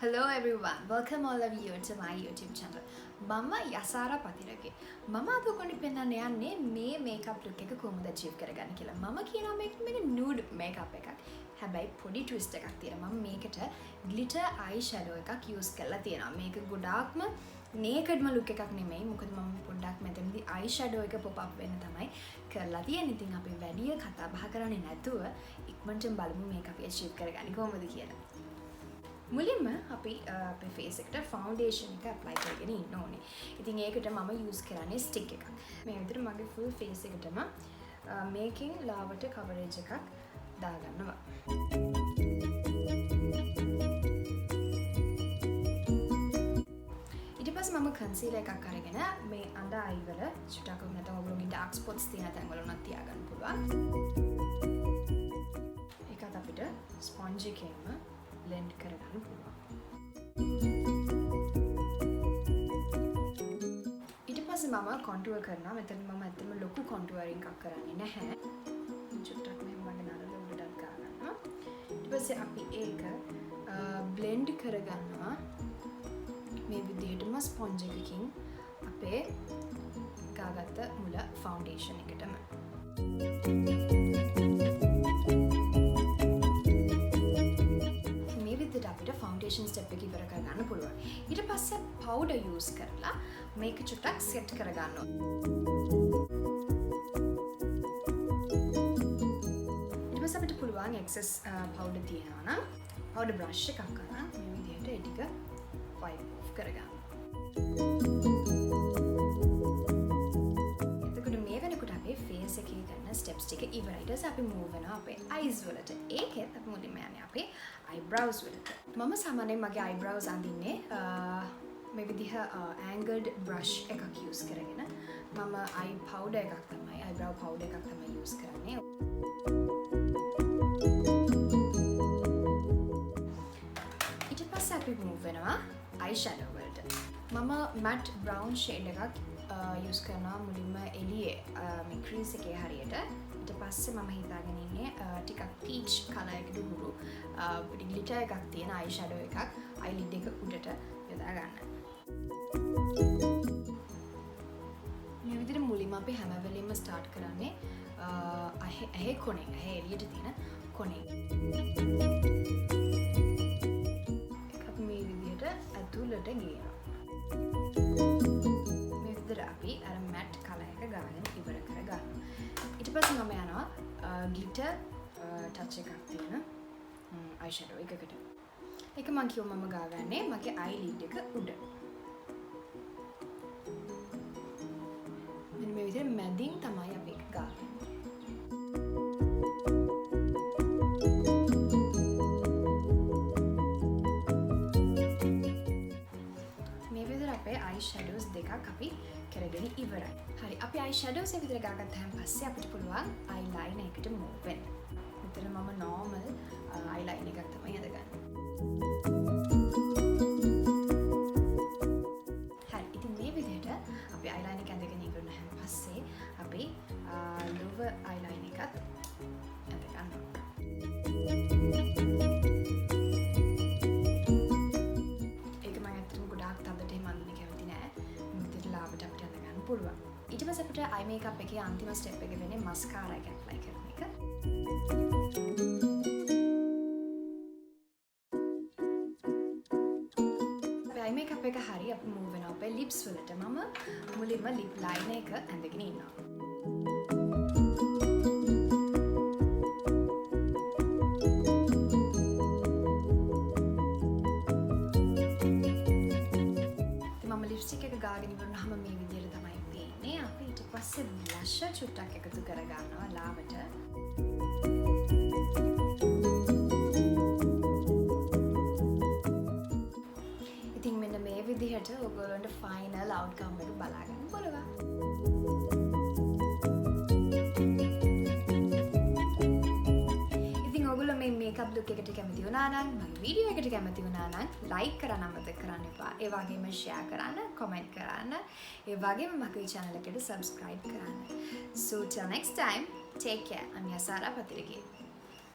Hello everyone, welcome all of you to my YouTube channel. Mama Yasara Pathirage. Mama adu konni pennanne yanne මේ makeup look එක කොහොමද achieve කරගන්නේ කියලා. මම කියනවා මේක nude makeup එකක්. හැබැයි පොඩි twist එකක් තියෙනවා. මම මේකට glitter eye shadow එකක් use කරලා තියෙනවා. මේක ගොඩාක්ම nakedම look එකක් නෙමෙයි. මොකද මම පොඩ්ඩක් මෙතනදී eye shadow එක pop up වෙන්න තමයි කරලා තියෙන්නේ. ඉතින් අපි වැඩි කතා බහ කරන්නේ නැතුව ඉක්මනටම බලමු මේක අපි achieve කරගන්නේ කොහොමද කියලා. මුලින්ම අපි අපේ ෆේස් එකට ෆවුන්ඩේෂන් එක ඇප්ලයි කරගෙන ඉන්න ඕනේ. ඉතින් ඒකට මම යූස් කරන්නේ ස්ටික් එකක්. මේ විදිහට මගේ ෆුල් ෆේස් එකටම මේකෙන් ලාවට කවරේජ් එකක් දාගන්නවා. ඊට පස්සේ මම කන්සීලර් එකක් අරගෙන මේ අඳ අයි වල චුට්ටක් නැත්නම් ඔයගොල්ලෝගේ ඩාර්ක් ස්පොට්ස් තියෙන තැන් වල උනත් තියාගන්න පුළුවන්. ඒකත් අපිට ස්පොන්ජ් එකෙන්ම blend කරගන්න පුළුවන්. ඊට පස්සේ මම contour කරනවා. මෙතන මම ඇත්තටම ලොකු contouring එකක් කරන්නේ නැහැ. චුට්ටක් මෙහෙම වගේ නරල උඩට ගන්නවා. ඊට පස්සේ අපි ඒක blend කරගන්නවා. මේ විදිහටම sponge එකකින් අපේ ගාගත්ත මුල foundation එකටම. ෆවුන්ඩේෂන් ස්ටෙප් එක ඉවර කරගන්න පුළුවන්. ඊට පස්සේ පවුඩර් යූස් කරලා මේක චුට්ටක් සෙට් කරගන්න ඕනේ. ඊට පස්සේ අපිට පුළුවන් එක්සස් පවුඩර් තියෙනවා නම් පවුඩර් බ්‍රෂ් එකක් අරන් මේ විදිහට ඒ ටික වයිප් ඔෆ් කරගන්න. එතකොට මේ වෙනකොට අපේ ෆේස් එකේ කරන ස්ටෙප්ස් ටික ඉවරයි. ඊට පස්සේ අපි මූව් වෙනවා අපේ අයිස් වලට. ඒකෙත් අපි මුලින්ම යන්නේ අපේ eyebrows වලට. මම සාමාන්‍යයෙන් මගේ eyebrows අඳින්නේ මේ විදිහ angled brush එකක් use කරගෙන. මම eye powder එකක් තමයි eyebrow powder එකක් තමයි use කරන්නේ. ඊට පස්සේ අපි move වෙනවා eyeshadow වලට. මම matte brown shade එකක් use කරනවා මුලින්ම එළියේ මේ crease එකේ හරියට. ඊට පස්සේ මම හිතාගෙන ඉන්නේ ටිකක් peach color එකකට උඩු පොඩි glitter එකක් තියෙන eye shadow එකක් eyelid එක උඩට යොදා ගන්න. මේ විදිහට මුලින්ම අපි හැම වෙලෙම start කරන්නේ ඇහි කොනෙන් ඇහි එළියට තියෙන කොනෙන්. ඒක අපි මේ විදිහට ඇතුළට ගේනවා. මේ විදිහට අපි අර matte color එක ගාගෙන ඉවර කරගන්නවා. ඊට පස්සේ මම යනවා glitter touch එකක් තියෙන eyeshadow එකකට. ඒක මම කිව්ව මම ගාගන්නේ මගේ eyelid එක උඩ. මෙන්න මේ විදිහට මැදින් තමයි අපි ඒක ගාගන්නේ. මේ විදිහට අපේ eyeshadows දෙකක් අපි කරගෙන ඉවරයි. හරි අපි eyeshadows එක විදිහට ගාගත්තාන් පස්සේ අපිට පුළුවන් eyeliner එකට move වෙන්න. මෙතන මම normal eyeliner එකක් තමයි අදගන්නේ. හරි ඉතින් මේ විදිහට අපි eyeliner එක අඳගෙන ඉවරනහන් පස්සේ අපි lower eyeliner එකත් අඳ ගන්නවා. ඒක මම අතටම ගොඩාක් තදට එහෙම අඳින්න කැමති නෑ. මෙතන ලාවට අපිට අඳ ගන්න පුළුවන්. ඊට පස්සේ අපිට eye makeup එකේ අන්තිම step එක වෙන්නේ mascara එක apply කරන එක. eye makeup එක හරි අපි move වෙනවා අපේ lips වලට. මම මුලින්ම lip liner එක ඇඳගෙන ඉන්නවා. මම lipstick එක ගාගෙන ඉවරනහම මේ විදිහට තමයි පේන්නේ. අපි ඊට පස්සේ blush චුට්ටක් එකතු කර ගන්නවා ලාවට. ඉතින් මෙන්න මේ විදිහට ඔයගොල්ලන්ට ෆයිනල් අවුට්කම් එක බලා ගන්න පුළුවන්. ඉතින් ඔයගොල්ලෝ මේ මේකප් ලුක් එකට කැමති වුණා නම් මගේ වීඩියෝ එකට කැමති වුණා නම් ලයික් කරන්න අමතක කරන්න එපා. ඒ වගේම ෂෙයා කරන්න, කමෙන්ට් කරන්න, ඒ වගේම මගේ channel එකට subscribe කරන්න. So till next time, take care. I'm Yasara Pathirage.